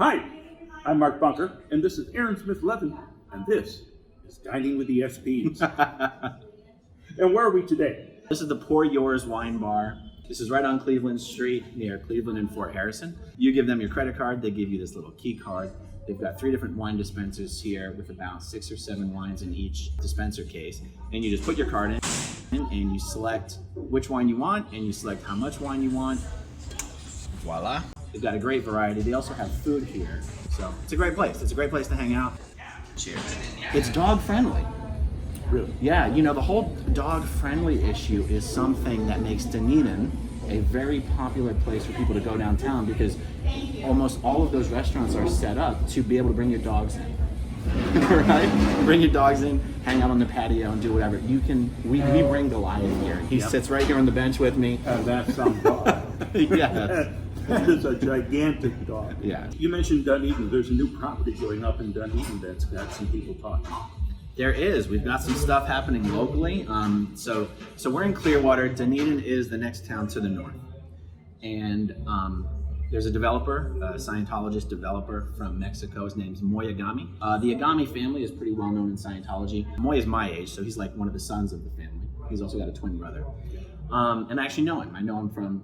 Hi, I'm Mark Bunker, and this is Aaron Smith-Levin, and this is Dining with the SPs. And where are we today? This is the Pour Yours Wine Bar. This is right on Cleveland Street near Cleveland and Fort Harrison. You give them your credit card, they give you this little key card. They've got 3 different wine dispensers here with about 6 or 7 wines in each dispenser case. And you just put your card in and you select which wine you want and you select how much wine you want. Voila. They've got a great variety. They also have food here. So it's a great place. It's a great place to hang out. Cheers. It's dog friendly. Really? Yeah, you know, the whole dog-friendly issue is something that makes Dunedin a very popular place for people to go downtown because almost all of those restaurants are set up to be able to bring your dogs in. Right? Bring your dogs in, hang out on the patio and do whatever. We bring Goliath here. He sits right here on the bench with me. That's some dog. Yes. That is a gigantic dog. Yeah. You mentioned Dunedin. There's a new property going up in Dunedin that's got some people talking. There is. We've got some stuff happening locally. So we're in Clearwater. Dunedin is the next town to the north. And there's a developer, a Scientologist developer from Mexico. His name's Moy Agami. The Agami family is pretty well known in Scientology. Moy is my age, so he's like one of the sons of the family. He's also got a twin brother. And I actually know him. I know him from,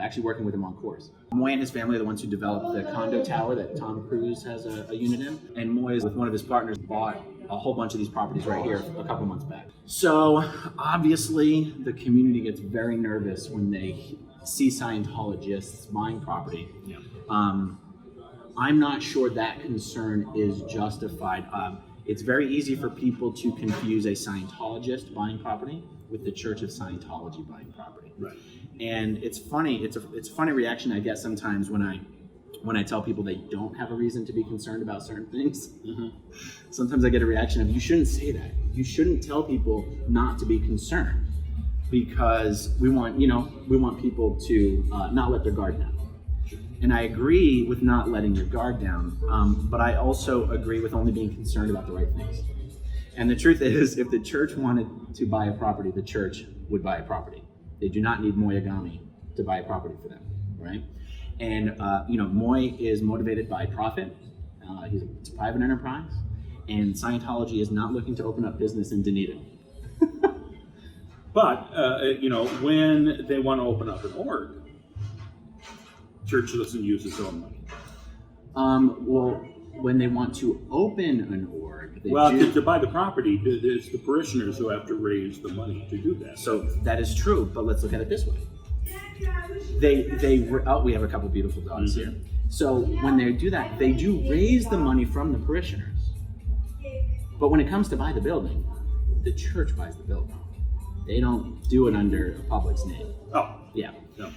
actually working with him on course. Moy and his family are the ones who developed the condo tower that Tom Cruise has a unit in. And Moy, with one of his partners, bought a whole bunch of these properties right here a couple months back. So obviously the community gets very nervous when they see Scientologists buying property. Yeah. I'm not sure that concern is justified. It's very easy for people to confuse a Scientologist buying property with the Church of Scientology buying property. Right. And it's funny. It's a funny reaction I get sometimes when I tell people they don't have a reason to be concerned about certain things. Mm-hmm. Sometimes I get a reaction of, you shouldn't say that. You shouldn't tell people not to be concerned because we want people to not let their guard down. And I agree with not letting your guard down, but I also agree with only being concerned about the right things. And the truth is, if the church wanted to buy a property, the church would buy a property. They do not need Moy Agami to buy a property for them, right? And Moy is motivated by profit. It's a private enterprise, and Scientology is not looking to open up business in Dunedin. But when they want to open up an org, church doesn't use its own money. Well, when they want to open an org, to buy the property, it's the parishioners who have to raise the money to do that. So that is true, but let's look at it this way. We have a couple beautiful dogs here. So when they do that, they do raise the money from the parishioners. But when it comes to buy the building, the church buys the building. They don't do it under the public's name. Oh, yeah. No.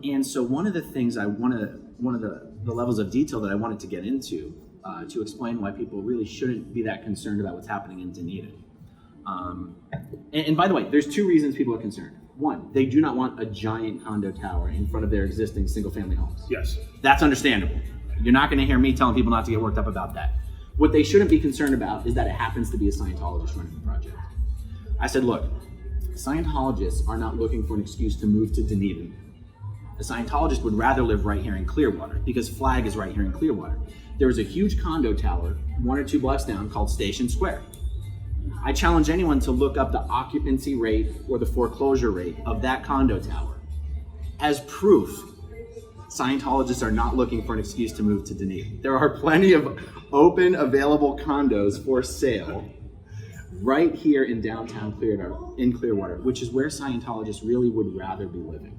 And so one of the things one of the levels of detail that I wanted to get into to explain why people really shouldn't be that concerned about what's happening in Dunedin. And by the way, there's 2 reasons people are concerned. 1, they do not want a giant condo tower in front of their existing single-family homes. Yes. That's understandable. You're not going to hear me telling people not to get worked up about that. What they shouldn't be concerned about is that it happens to be a Scientologist running the project. I said, look, Scientologists are not looking for an excuse to move to Dunedin. A Scientologist would rather live right here in Clearwater because Flag is right here in Clearwater. There is a huge condo tower 1 or 2 blocks down called Station Square. I challenge anyone to look up the occupancy rate or the foreclosure rate of that condo tower. As proof, Scientologists are not looking for an excuse to move to Dunedin. There are plenty of open, available condos for sale right here in downtown Clearwater, which is where Scientologists really would rather be living.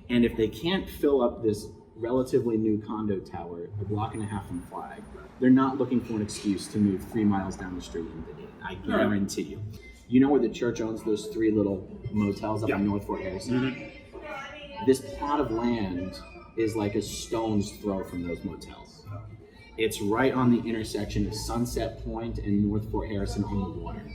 And if they can't fill up this relatively new condo tower, a block and a half from Flag, they're not looking for an excuse to move 3 miles down the street in Dunedin. I guarantee you. You know where the church owns those 3 little motels up in North Fort Harrison? Mm-hmm. This plot of land is like a stone's throw from those motels. It's right on the intersection of Sunset Point and North Fort Harrison on the water.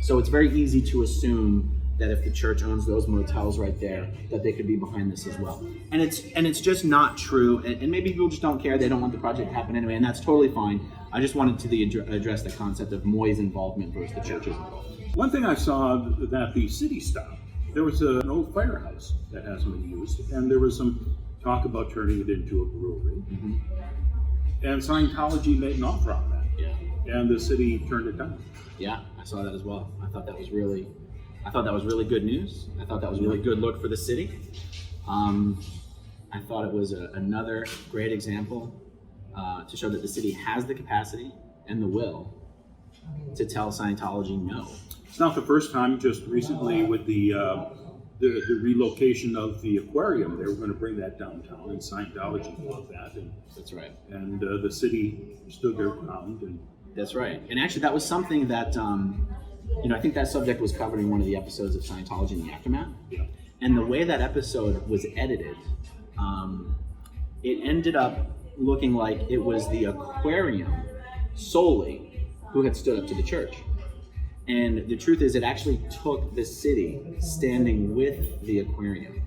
So it's very easy to assume that if the church owns those motels right there, that they could be behind this as well. And it's just not true. And maybe people just don't care. They don't want the project to happen anyway, and that's totally fine. I just wanted to address the concept of Moy's involvement versus the church's involvement. One thing I saw that the city stopped, there was an old firehouse that hasn't been used, and there was some talk about turning it into a brewery. Mm-hmm. And Scientology made an offer on that. Yeah. And the city turned it down. Yeah, I saw that as well. I thought that was really good news. I thought that was a really good look for the city. I thought it was another great example to show that the city has the capacity and the will to tell Scientology no. It's not the first time. Just recently with the relocation of the aquarium, they were going to bring that downtown, and Scientology bought that. And, That's right. And the city stood their ground. And that's right. And actually, that was something that I think that subject was covered in one of the episodes of Scientology in the Aftermath. Yeah. And the way that episode was edited, it ended up looking like it was the aquarium solely who had stood up to the church. And the truth is, it actually took the city standing with the aquarium.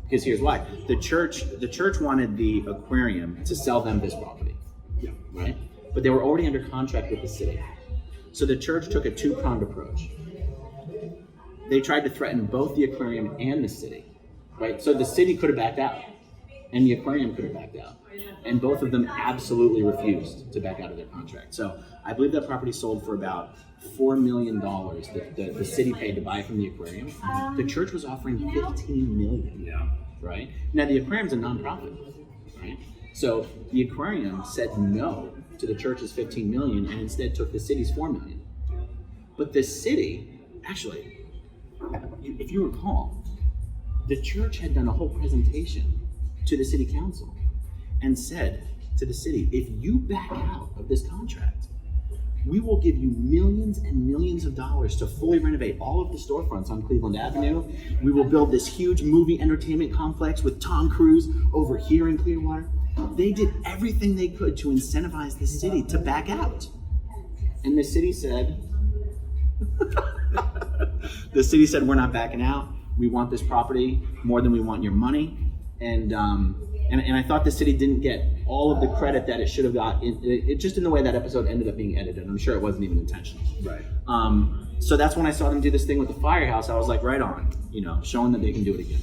Because here's why. The church wanted the aquarium to sell them this property. Yeah. Right? But they were already under contract with the city. So the church took a two-pronged approach. They tried to threaten both the aquarium and the city. Right? So the city could have backed out, and the aquarium could have backed out. And both of them absolutely refused to back out of their contract. So I believe that property sold for about $4 million that the city paid to buy from the aquarium. The church was offering $15 million. Yeah. Right? Now the aquarium's a nonprofit, right? So the aquarium said no to the church's $15 million and instead took the city's $4 million. But the city, actually, if you recall, the church had done a whole presentation to the city council and said to the city, if you back out of this contract, we will give you millions and millions of dollars to fully renovate all of the storefronts on Cleveland Avenue. We will build this huge movie entertainment complex with Tom Cruise over here in Clearwater. They did everything they could to incentivize the city to back out. And the city said, we're not backing out. We want this property more than we want your money. And I thought the city didn't get all of the credit that it should have got, just in the way that episode ended up being edited. I'm sure it wasn't even intentional. Right. So that's when I saw them do this thing with the firehouse. I was like, right on, showing that they can do it again.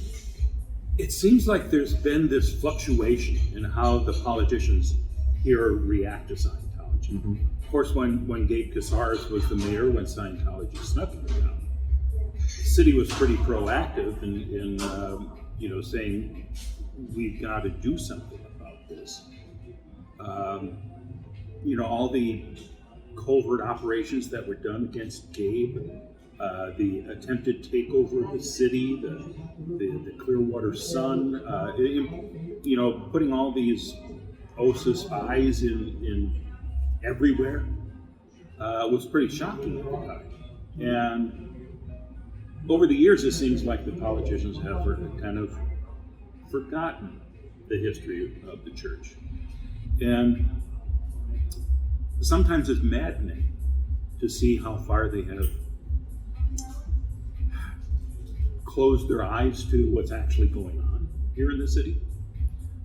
It seems like there's been this fluctuation in how the politicians here react to Scientology. Mm-hmm. Of course, when Gabe Casares was the mayor, when Scientology snuck him down, the city was pretty proactive in saying, we've got to do something about this. All the covert operations that were done against Gabe, the attempted takeover of the city, the Clearwater Sun, putting all these OSA spies in everywhere was pretty shocking at the time. And over the years, it seems like the politicians have kind of forgotten the history of the church. And sometimes it's maddening to see how far they have closed their eyes to what's actually going on here in the city.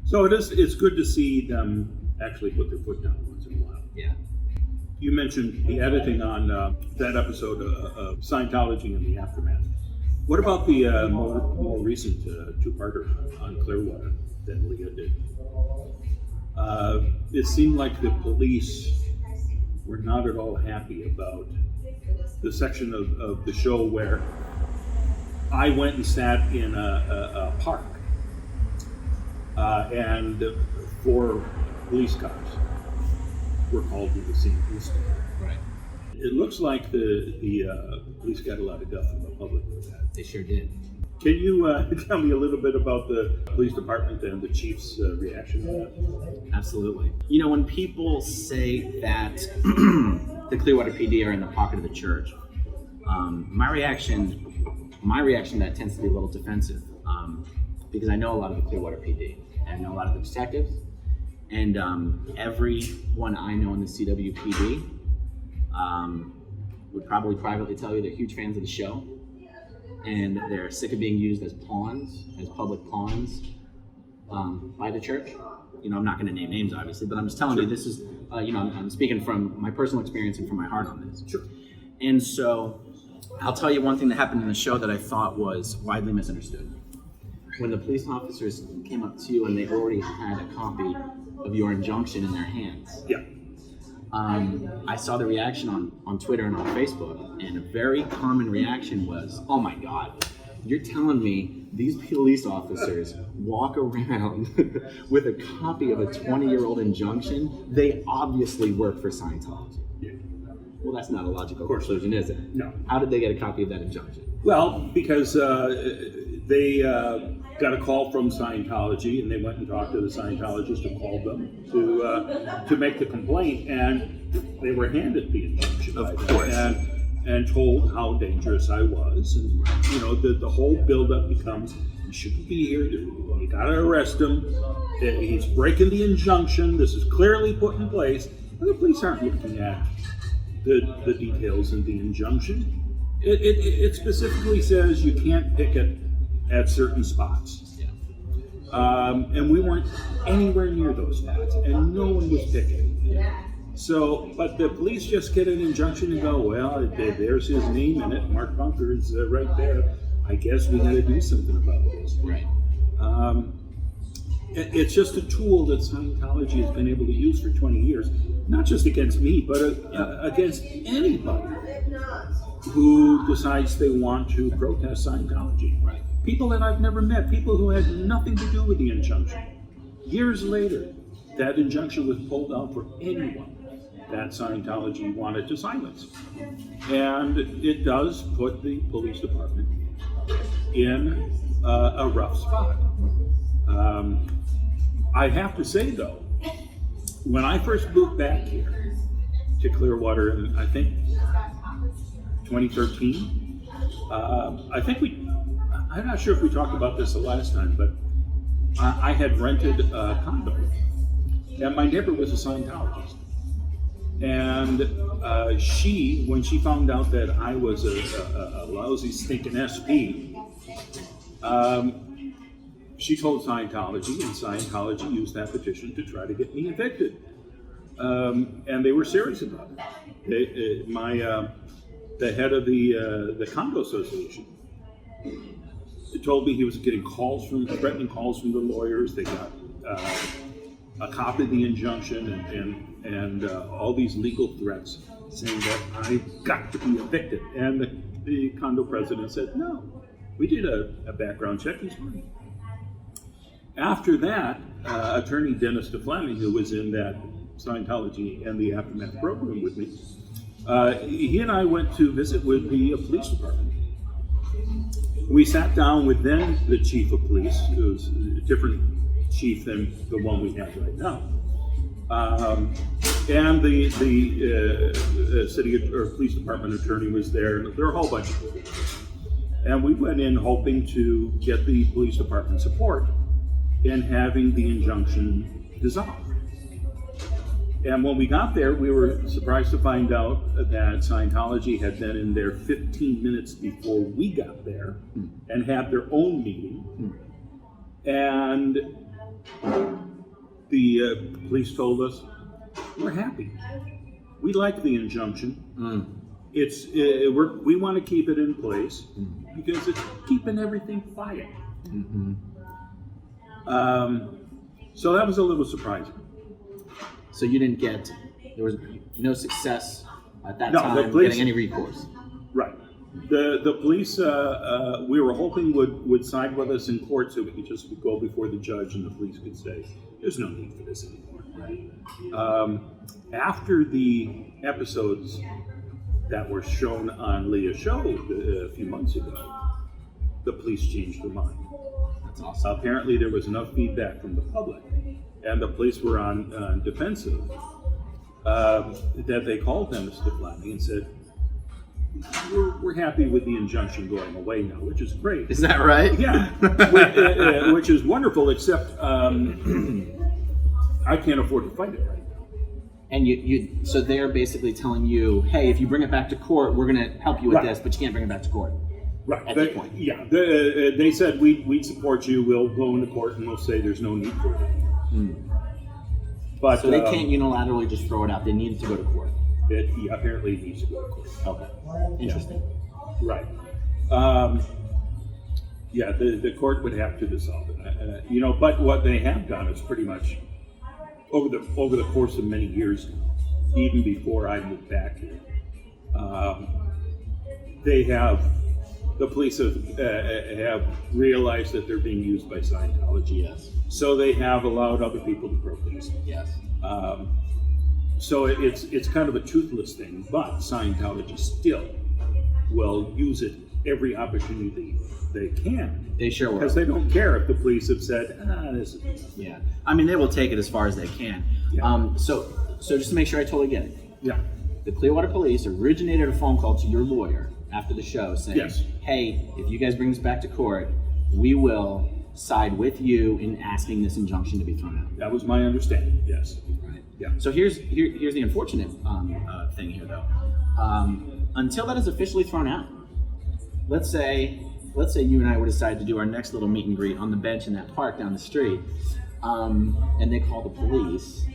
So it's good to see them actually put their foot down once in a while. Yeah. You mentioned the editing on that episode of Scientology and the Aftermath. What about the more recent two-parter on Clearwater that Leah did? It seemed like the police were not at all happy about the section of the show where I went and sat in a park and 4 police cars were called to the scene instantly. Right. It looks like the police got a lot of guff from the public with that. They sure did. Can you tell me a little bit about the police department and the chief's reaction to that? Absolutely. When people say that the Clearwater PD are in the pocket of the church, my reaction to that tends to be a little defensive, because I know a lot of the Clearwater PD, and I know a lot of the detectives, and everyone I know in the CWPD would probably privately tell you they're huge fans of the show, and they're sick of being used as pawns, as public pawns, by the church. I'm not going to name names, obviously, but I'm just telling you this is, I'm speaking from my personal experience and from my heart on this. Sure. And so I'll tell you one thing that happened in the show that I thought was widely misunderstood. when the police officers came up to you and they already had a copy of your injunction in their hands. Yeah. I saw the reaction on Twitter and on Facebook, and a very common reaction was, "Oh my God, you're telling me these police officers walk around with a copy of a 20-year-old injunction? They obviously work for Scientology." Yeah. Well, that's not a logical conclusion, is it? No. How did they get a copy of that injunction? Well, because they got a call from Scientology, and they went and talked to the Scientologist who called them to make the complaint, and they were handed the injunction. Of by course. them, and told how dangerous I was, and the whole buildup becomes, you shouldn't be here. You got to arrest him. He's breaking the injunction. This is clearly put in place, and the police aren't looking at the details in the injunction. It specifically says you can't picket at certain spots. Yeah. And we weren't anywhere near those spots, and no one was picketing. Yeah. So, but the police just get an injunction and go, well, there's his name in it. Mark Bunker is right there. I guess we got to do something about this. Right. It's just a tool that Scientology has been able to use for 20 years, not just against me, but against anybody who decides they want to protest Scientology. Right. People that I've never met, people who had nothing to do with the injunction. Years later, that injunction was pulled out for anyone that Scientology wanted to silence. And it does put the police department in a rough spot. I have to say, though, when I first moved back here to Clearwater in, I think, 2013, I'm not sure if we talked about this the last time, but I had rented a condo, and my neighbor was a Scientologist. And when she found out that I was a lousy, stinking SP, she told Scientology, and Scientology used that petition to try to get me evicted. And they were serious about it. The head of the condo association told me he was getting threatening calls from the lawyers. They got a copy of the injunction and all these legal threats saying that I got to be evicted. And the condo president said, no, we did a background check, he's fine. After that, attorney Dennis DeFleming, who was in that Scientology and the Aftermath program with me, he and I went to visit with the police department. We sat down with then the chief of police, who's a different chief than the one we have right now, and the city or police department attorney was there. There were a whole bunch of people, and we went in hoping to get the police department support in having the injunction dissolved. And when we got there, we were surprised to find out that Scientology had been in there 15 minutes before we got there and had their own meeting. And the police told us, we're happy. We like the injunction. We want to keep it in place because it's keeping everything quiet. So that was a little surprising. So there was no success at that No, time the police- getting any recourse. Right. The police, we were hoping would side with us in court so we could just go before the judge and the police could say, there's no need for this anymore. After the episodes that were shown on Leah's show a few months ago, the police changed their mind. That's awesome. Apparently there was enough feedback from the public and the police were on defensive that they called Dennis DeFleming and said, we're happy with the injunction going away now, which is great. Is that right? Yeah, which is wonderful, except I can't afford to fight it right now. And so they're basically telling you, hey, if you bring it back to court, we're going to help you with this, but you can't bring it back to court. Right. At this point. Yeah. They said we'd support you. We'll go into court and we'll say there's no need for it. But So they can't unilaterally just throw it out. They need to go to court. It apparently needs to go to court. Okay. Interesting. Right. Yeah, the court would have to dissolve it. But what they have done is pretty much over the course of many years now, even before I moved back here, the police have realized that they're being used by Scientology. Yes. So they have allowed other people to protest. Yes. So it's kind of a toothless thing, but Scientology still will use it every opportunity they can. They sure will. Because they don't care if the police have said, this is... Yeah. I mean, they will take it as far as they can. Yeah. So just to make sure I totally get it. Yeah. The Clearwater police originated a phone call to your lawyer after the show saying, Yes. hey, if you guys bring this back to court, we will side with you in asking this injunction to be thrown out. That was my understanding, yes. Right. Yeah. So here's the unfortunate thing here, though. Until that is officially thrown out, let's say you and I would decide to do our next little meet and greet on the bench in that park down the street, and they call the police.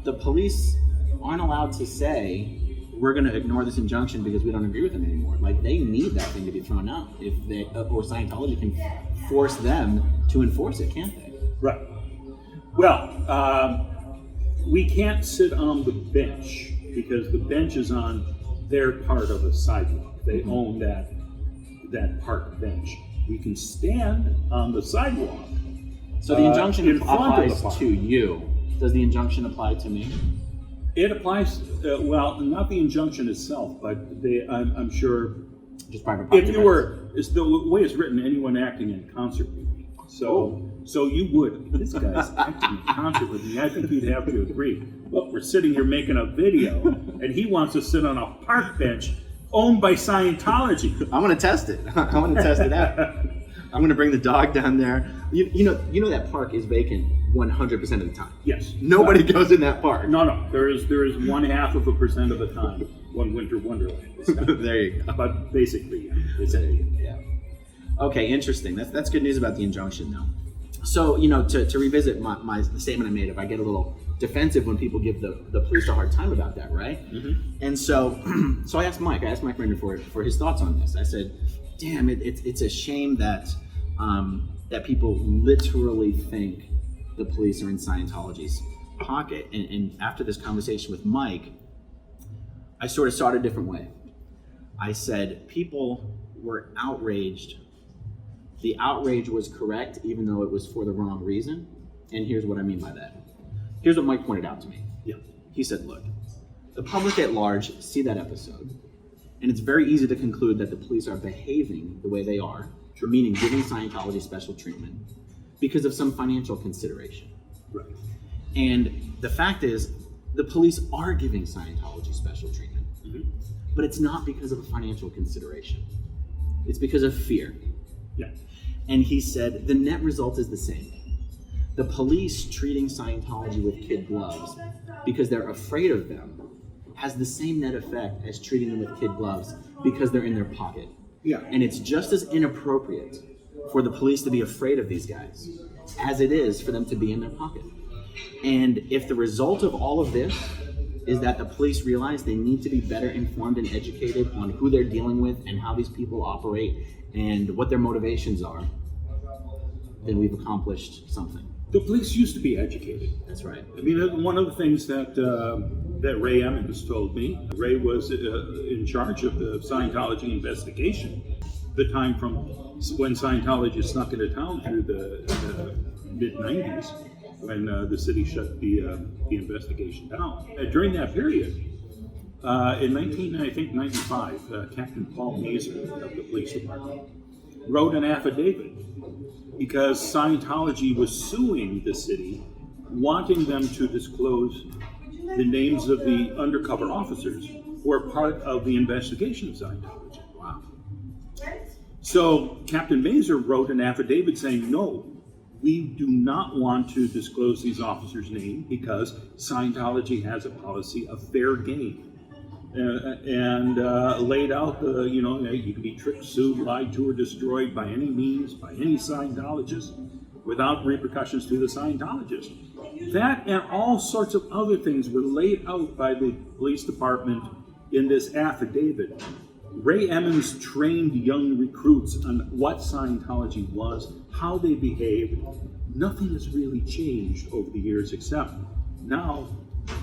The police aren't allowed to say, we're going to ignore this injunction because we don't agree with them anymore. Like, they need that thing to be thrown out if they, or Scientology can force them to enforce it, can't they? Right. Well, we can't sit on the bench because the bench is on their part of a sidewalk. They own that park bench. We can stand on the sidewalk. So the injunction in front of the applies park. to you. Does the injunction apply to me? It applies, not the injunction itself, but I'm sure Just private property. if you were, it's the way it's written, anyone acting in concert with me. So you would, this guy's acting in concert with me. I think you'd have to agree. Look, we're sitting here making a video, and he wants to sit on a park bench owned by Scientology. I'm going to test it. I'm going to test it out. I'm going to bring the dog down there. You know that park is vacant 100% of the time. Yes. Nobody goes in that park. No. There is 0.5% of the time one winter wonderland. There you go. But basically, yeah, it's Yeah. Okay, interesting. That's good news about the injunction, though. So, to revisit the statement I made, if I get a little defensive when people give the police a hard time about that, right? Mm-hmm. And so I asked Mike Render for his thoughts on this. I said, damn, it's a shame that people literally think the police are in Scientology's pocket. And after this conversation with Mike, I sort of saw it a different way. I said, people were outraged. The outrage was correct, even though it was for the wrong reason. And here's what I mean by that. Here's what Mike pointed out to me. Yeah. He said, look, the public at large see that episode, and it's very easy to conclude that the police are behaving the way they are, meaning giving Scientology special treatment, because of some financial consideration. Right. And the fact is, the police are giving Scientology special treatment, but it's not because of a financial consideration. It's because of fear. Yeah. And he said, the net result is the same. The police treating Scientology with kid gloves because they're afraid of them has the same net effect as treating them with kid gloves because they're in their pocket. Yeah. And it's just as inappropriate for the police to be afraid of these guys as it is for them to be in their pocket. And if the result of all of this is that the police realize they need to be better informed and educated on who they're dealing with and how these people operate and what their motivations are, then we've accomplished something. The police used to be educated. That's right. I mean, one of the things that Ray Emmons told me, Ray was in charge of the Scientology investigation, the time from when Scientology snuck into town through the mid-90s, when the city shut the investigation down. During that period, in 1995, Captain Paul Mazer of the police department wrote an affidavit because Scientology was suing the city, wanting them to disclose the names of the undercover officers who were part of the investigation of Scientology. Wow. So Captain Mazer wrote an affidavit saying, no, we do not want to disclose these officers' names because Scientology has a policy of fair game. And laid out the, you can be tricked, sued, lied to, or destroyed by any means, by any Scientologist, without repercussions to the Scientologist. That and all sorts of other things were laid out by the police department in this affidavit. Ray Emmons trained young recruits on what Scientology was, how they behaved. Nothing has really changed over the years, except now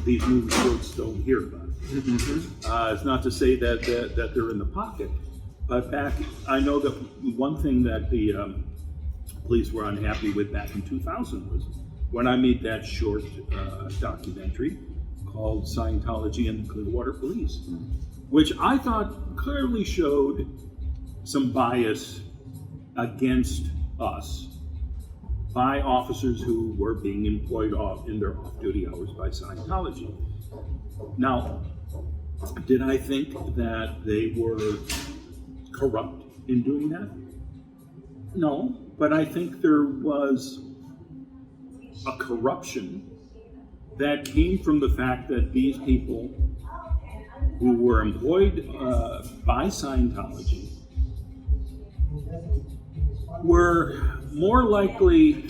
these new recruits don't hear about it. It's not to say that they're in the pocket, but I know that one thing that the police were unhappy with back in 2000 was when I made that short documentary called Scientology and the Clearwater Police, which I thought clearly showed some bias against us by officers who were being employed in their off-duty hours by Scientology. Now, did I think that they were corrupt in doing that? No, but I think there was a corruption that came from the fact that these people who were employed by Scientology were more likely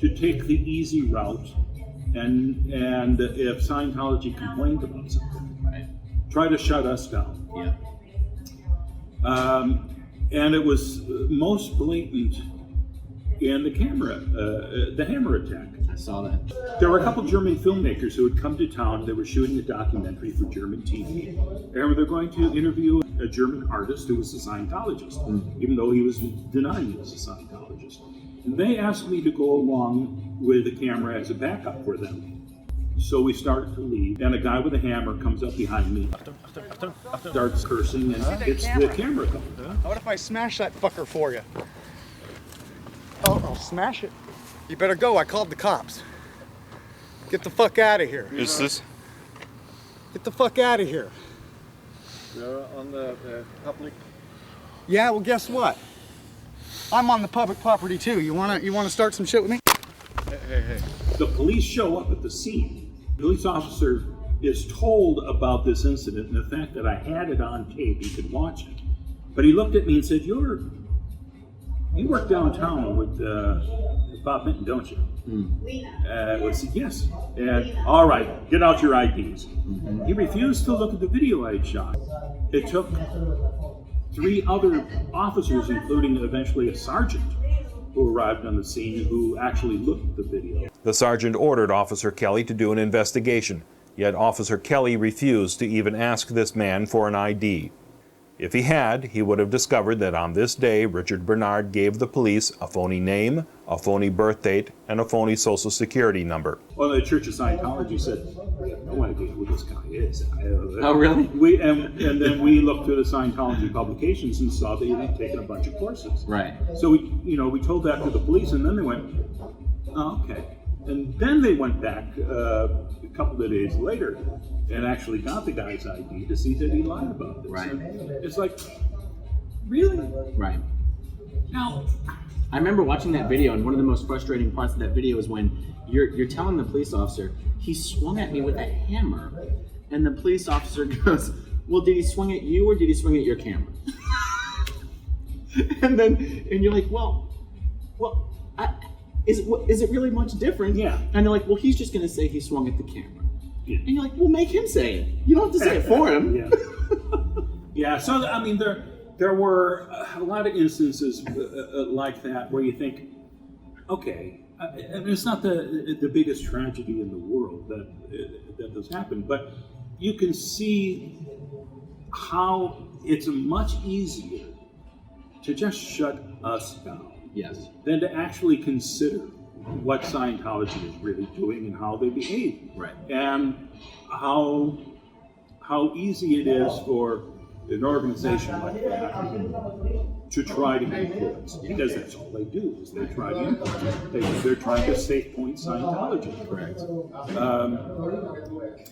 to take the easy route, and if Scientology complained about something, try to shut us down. Yeah. And it was most blatant in the hammer attack. I saw that. There were a couple German filmmakers who had come to town. They were shooting a documentary for German TV, and they're going to interview a German artist who was a Scientologist, even though he was denying he was a Scientologist. And they asked me to go along with the camera as a backup for them. So we started to leave, and a guy with a hammer comes up behind me, starts cursing, and hits the camera company. What if I smash that fucker for you? Oh, I'll smash it. You better go. I called the cops. Get the fuck out of here. Is this? Get the fuck out of here. You're on the public? Yeah, well, guess what? I'm on the public property too. You wanna start some shit with me? Hey. The police show up at the scene. The police officer is told about this incident and the fact that I had it on tape. He could watch it. But he looked at me and said, You work downtown with Bob Minton, don't you? I said, yes. And, all right, get out your IDs. He refused to look at the video I had shot. It took 3 other officers, including eventually a sergeant, who arrived on the scene, who actually looked at the video. The sergeant ordered Officer Kelly to do an investigation, yet Officer Kelly refused to even ask this man for an ID. If he had, he would have discovered that on this day, Richard Bernard gave the police a phony name, a phony birth date, and a phony social security number. Well, the Church of Scientology said, we have no idea who this guy is. Oh, really? And then we looked through the Scientology publications and saw that he had taken a bunch of courses. Right. So we told that to the police, and then they went, oh, okay. And then they went back a couple of days later and actually got the guy's ID to see that he lied about this. Right. And it's like, really? Right. Now, I remember watching that video, and one of the most frustrating parts of that video is when you're telling the police officer, he swung at me with a hammer, and the police officer goes, well, did he swing at you or did he swing at your camera? and you're like, well, is it really much different? Yeah. And they're like, well, he's just going to say he swung at the camera. Yeah. And you're like, well, make him say it. You don't have to say it for him. Yeah. Yeah. So I mean, there were a lot of instances like that where you think, okay, and it's not the biggest tragedy in the world that has happened, but you can see how it's much easier to just shut us down. Yes. Than to actually consider what Scientology is really doing and how they behave. Right. And how easy it is for an organization like that to try to influence, because that's all they do, is they try to influence. They're trying to safe point Scientology. Correct.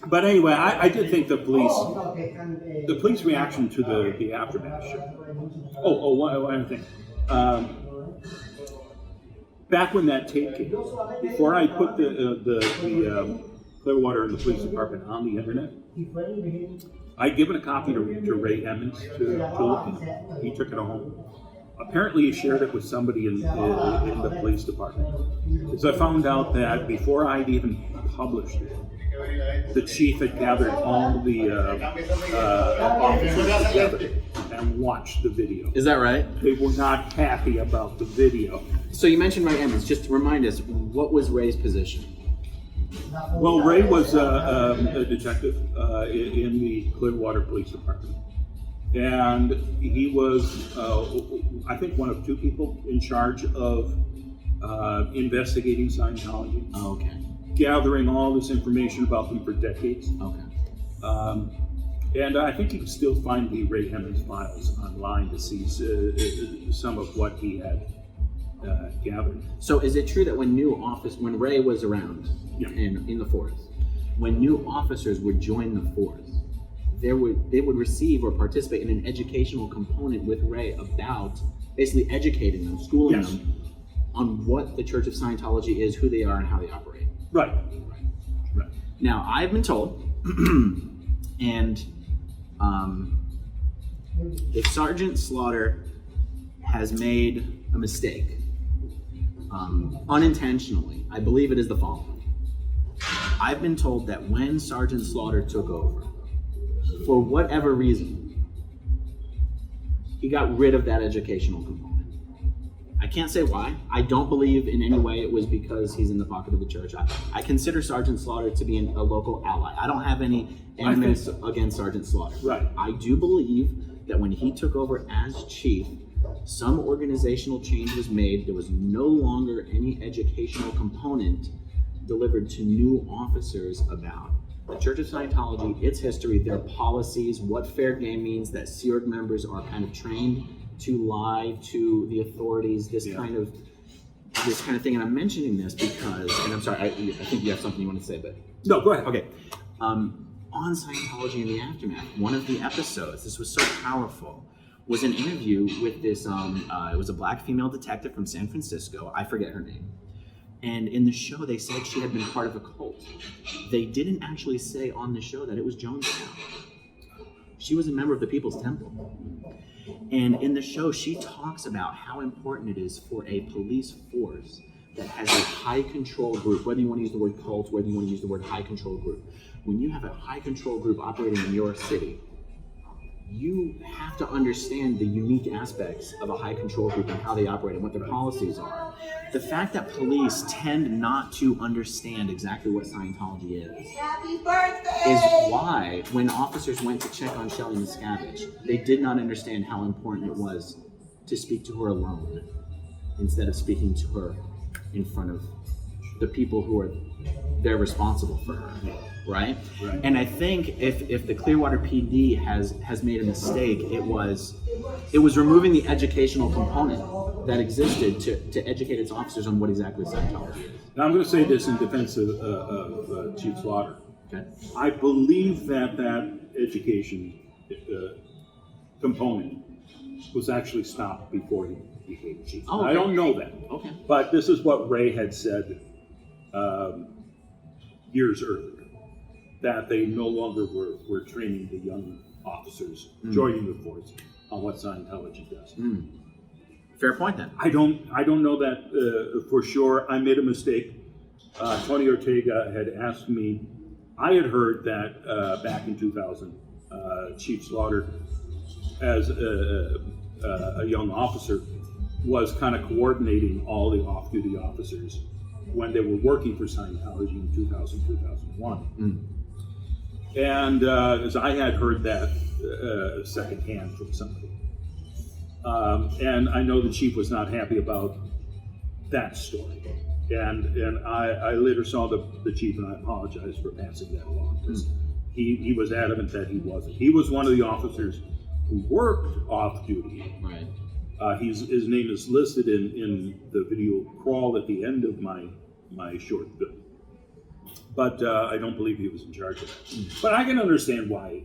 But anyway, I did think the police reaction to the aftermath show. One thing. Back when that tape came, before I put the Clearwater and the police department on the internet, I'd given a copy to Ray Emmons to look at. He took it home. Apparently, he shared it with somebody in the police department. Because I found out that before I'd even published it, the chief had gathered all the officers together and watched the video. Is that right? They were not happy about the video. So you mentioned Ray Emmons. Just to remind us, what was Ray's position? Well, Ray was a detective in the Clearwater Police Department. And he was, I think, one of two people in charge of investigating Scientology, Oh, okay. gathering all this information about them for decades. Okay. And I think you can still find the Ray Emmons files online to see some of what he had gathered. So is it true that when Ray was around Yeah. in the force, when new officers would join the force, they would receive or participate in an educational component with Ray about basically educating them, schooling Yes. them on what the Church of Scientology is, who they are, and how they operate. Right. Right. Now, I've been told, and if Sergeant Slaughter has made a mistake, unintentionally, I believe it is the following. I've been told that when Sergeant Slaughter took over, for whatever reason, he got rid of that educational component. I can't say why. I don't believe in any way it was because he's in the pocket of the church. I consider Sergeant Slaughter to be a local ally. I don't have any animus against Sergeant Slaughter. Right. I do believe that when he took over as chief, some organizational change was made. There was no longer any educational component delivered to new officers about the Church of Scientology, its history, their policies, what fair game means, that Sea Org members are kind of trained to lie to the authorities, this kind of thing. And I'm mentioning this because, and I'm sorry, I think you have something you want to say, but No, go ahead. okay. On Scientology in the Aftermath, one of the episodes, this was so powerful, was an interview with this, it was a black female detective from San Francisco. I forget her name. And in the show, they said she had been part of a cult. They didn't actually say on the show that it was Jonestown. She was a member of the People's Temple. And in the show, she talks about how important it is for a police force that has a high control group, whether you want to use the word cult, whether you want to use the word high control group. When you have a high control group operating in your city, you have to understand the unique aspects of a high control group and how they operate and what their policies are. The fact that police tend not to understand exactly what Scientology is why when officers went to check on Shelley Miscavige, they did not understand how important it was to speak to her alone instead of speaking to her in front of the people who are they're responsible for her. Right? And I think if the Clearwater PD has made a mistake, it was removing the educational component that existed to educate its officers on what exactly Scientology is. Now, I'm going to say this in defense of Chief Slaughter. Okay. I believe that education component was actually stopped before he became chief. Oh, okay. I don't know that. Okay. But this is what Ray had said years earlier, that they no longer were training the young officers joining the force on what Scientology does. Fair point then. I don't know that for sure. I made a mistake. Tony Ortega had asked me. I had heard that back in 2000, Chief Slaughter, as a young officer, was kind of coordinating all the off-duty officers when they were working for Scientology in 2000, 2001. And as I had heard that secondhand from somebody. And I know the chief was not happy about that story. And I later saw the chief, and I apologize for passing that along, because he was adamant that he wasn't. He was one of the officers who worked off-duty. Right. His name is listed in the video crawl at the end of my short film. But I don't believe he was in charge of that. But I can understand why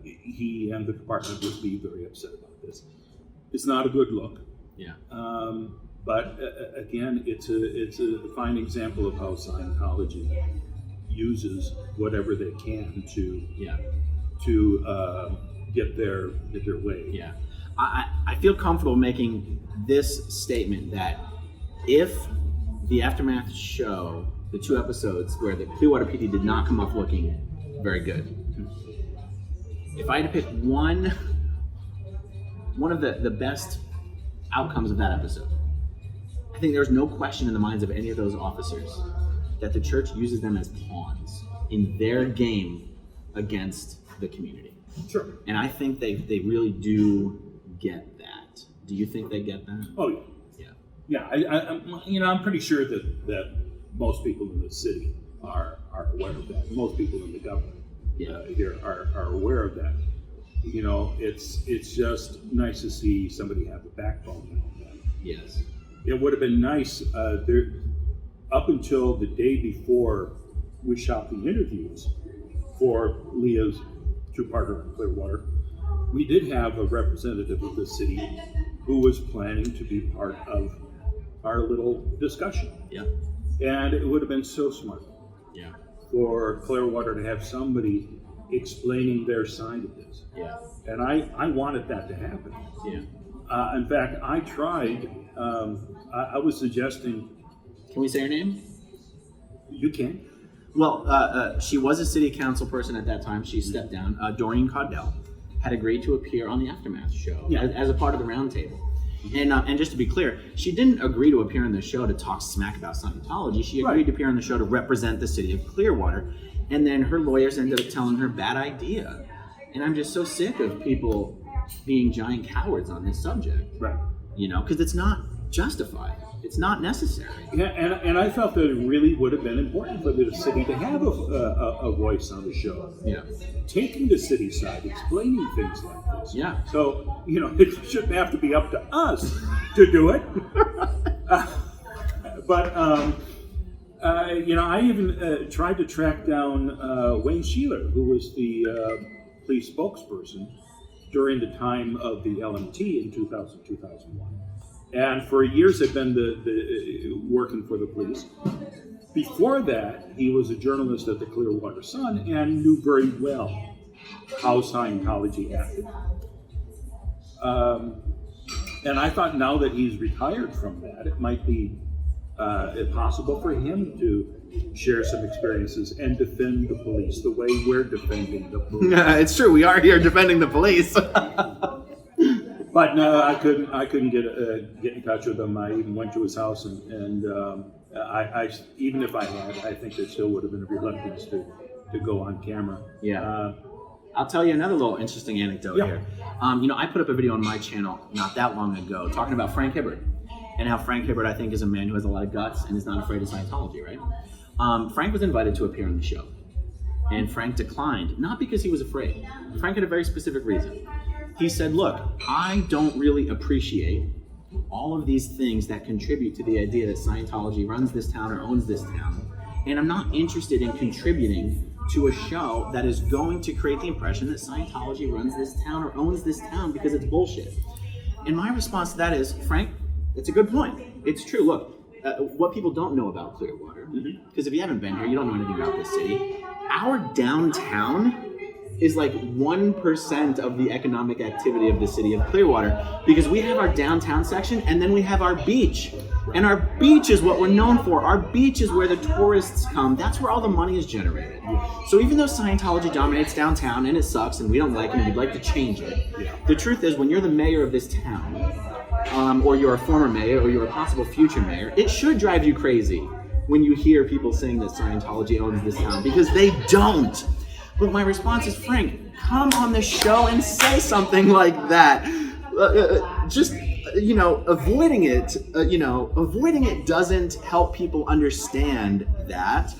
he and the department would be very upset about this. It's not a good look. Yeah. But again, it's a fine example of how Scientology uses whatever they can to get their way. Yeah. I feel comfortable making this statement that if the Aftermath show, the 2 episodes where the Clearwater PD did not come off looking very good, if I had to pick one one of the best outcomes of that episode. I think there's no question in the minds of any of those officers that the church uses them as pawns in their game against the community. Sure. And I think they really do get that. Do you think they get that? Oh, yeah. I'm pretty sure that most people in the city are aware of that. Most people in the government here are aware of that. It's just nice to see somebody have the backbone. Yes. It would have been nice up until the day before we shot the interviews for Leah's two-parter on Clearwater. We did have a representative of the city who was planning to be part of our little discussion. Yeah. And it would have been so smart for Clearwater to have somebody explaining their side of this. Yeah. And I wanted that to happen. Yeah. In fact, I tried, I was suggesting. Can we say her name? You can. Well, she was a city council person at that time. She stepped down. Doreen Caudell had agreed to appear on the Aftermath show as a part of the roundtable. And just to be clear, she didn't agree to appear on the show to talk smack about Scientology. She agreed to appear on the show to represent the city of Clearwater. And then her lawyers ended up telling her bad idea. And I'm just so sick of people being giant cowards on this subject. Right. Because it's not justified. It's not necessary. Yeah, and I felt that it really would have been important for the city to have a voice on the show. Yeah. Taking the city side, explaining things like this. Yeah. So, it shouldn't have to be up to us to do it. I even tried to track down Wayne Sheeler, who was the police spokesperson during the time of the LMT in 2000-2001. And for years had been the working for the police. Before that, he was a journalist at the Clearwater Sun and knew very well how Scientology acted. And I thought now that he's retired from that, it might be possible for him to share some experiences and defend the police the way we're defending the police. It's true. We are here defending the police. But no, I couldn't get in touch with him. I even went to his house, and I even if I had, I think there still would have been a reluctance to go on camera. Yeah. I'll tell you another little interesting anecdote here. I put up a video on my channel not that long ago talking about Frank Hibbert and how Frank Hibbert, I think, is a man who has a lot of guts and is not afraid of Scientology, right? Frank was invited to appear on the show, and Frank declined, not because he was afraid. Frank had a very specific reason. He said, look, I don't really appreciate all of these things that contribute to the idea that Scientology runs this town or owns this town, and I'm not interested in contributing to a show that is going to create the impression that Scientology runs this town or owns this town because it's bullshit. And my response to that is, Frank, it's a good point. It's true. Look, what people don't know about Clearwater, because if you haven't been here, you don't know anything about this city. Our downtown is like 1% of the economic activity of the city of Clearwater, because we have our downtown section and then we have our beach. And our beach is what we're known for. Our beach is where the tourists come. That's where all the money is generated. So even though Scientology dominates downtown and it sucks and we don't like it and we'd like to change it, the truth is when you're the mayor of this town, or you're a former mayor or you're a possible future mayor, it should drive you crazy when you hear people saying that Scientology owns this town, because they don't. But my response is, Frank, come on the show and say something like that. Avoiding it doesn't help people understand that.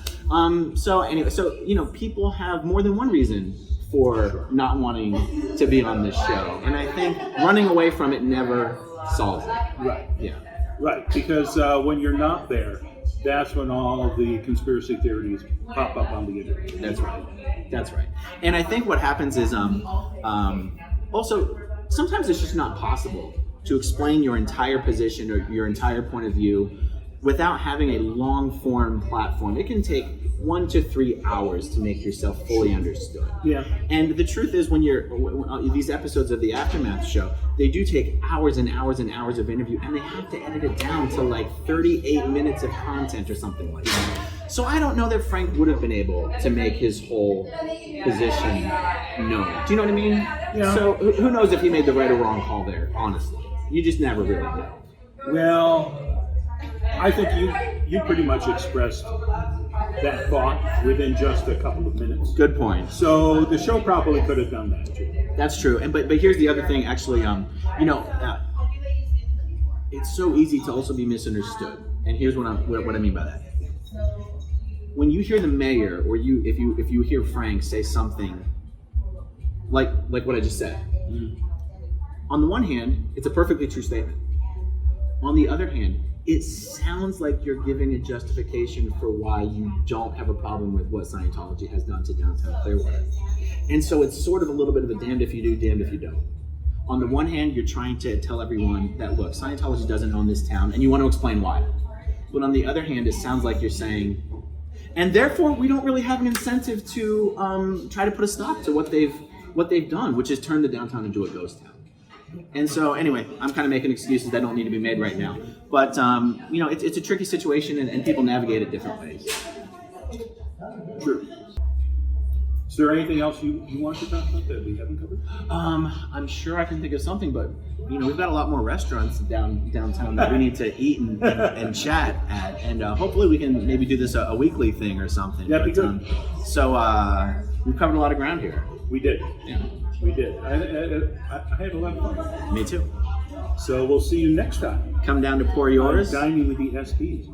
People have more than one reason for not wanting to be on this show. And I think running away from it never solves it. Right. Yeah. Right, because when you're not there, that's when all the conspiracy theories pop up on the internet. That's right. And I think what happens is also sometimes it's just not possible to explain your entire position or your entire point of view without having a long form platform. It can take 1 to 3 hours to make yourself fully understood. Yeah. And the truth is, when these episodes of the Aftermath show, they do take hours and hours and hours of interview, and they have to edit it down to like 38 minutes of content or something like that. So I don't know that Frank would have been able to make his whole position known. Do you know what I mean? Yeah. So who knows if he made the right or wrong call there, honestly. You just never really know. Well, I think you pretty much expressed that thought within just a couple of minutes. Good point. So the show probably could have done that too. That's true. And but here's the other thing, actually. It's so easy to also be misunderstood. And here's what I mean by that. When you hear the mayor, or if you hear Frank say something like what I just said, on the one hand, it's a perfectly true statement. On the other hand, it sounds like you're giving a justification for why you don't have a problem with what Scientology has done to downtown Clearwater. And so it's sort of a little bit of a damned if you do, damned if you don't. On the one hand, you're trying to tell everyone that, look, Scientology doesn't own this town, and you want to explain why. But on the other hand, it sounds like you're saying, and therefore we don't really have an incentive to try to put a stop to what they've done, which is turn the downtown into a ghost town. And so, anyway, I'm kind of making excuses that don't need to be made right now. But, it's a tricky situation, and people navigate it different ways. Sure. Is there anything else you want to talk about that we haven't covered? I'm sure I can think of something, but, we've got a lot more restaurants downtown that we need to eat and chat at. And hopefully we can maybe do this a weekly thing or something. That'd be good. We've covered a lot of ground here. We did. Yeah. We did. I had a lot of fun. Me too. So we'll see you next time. Come down to pour yours. Dining with the SBs.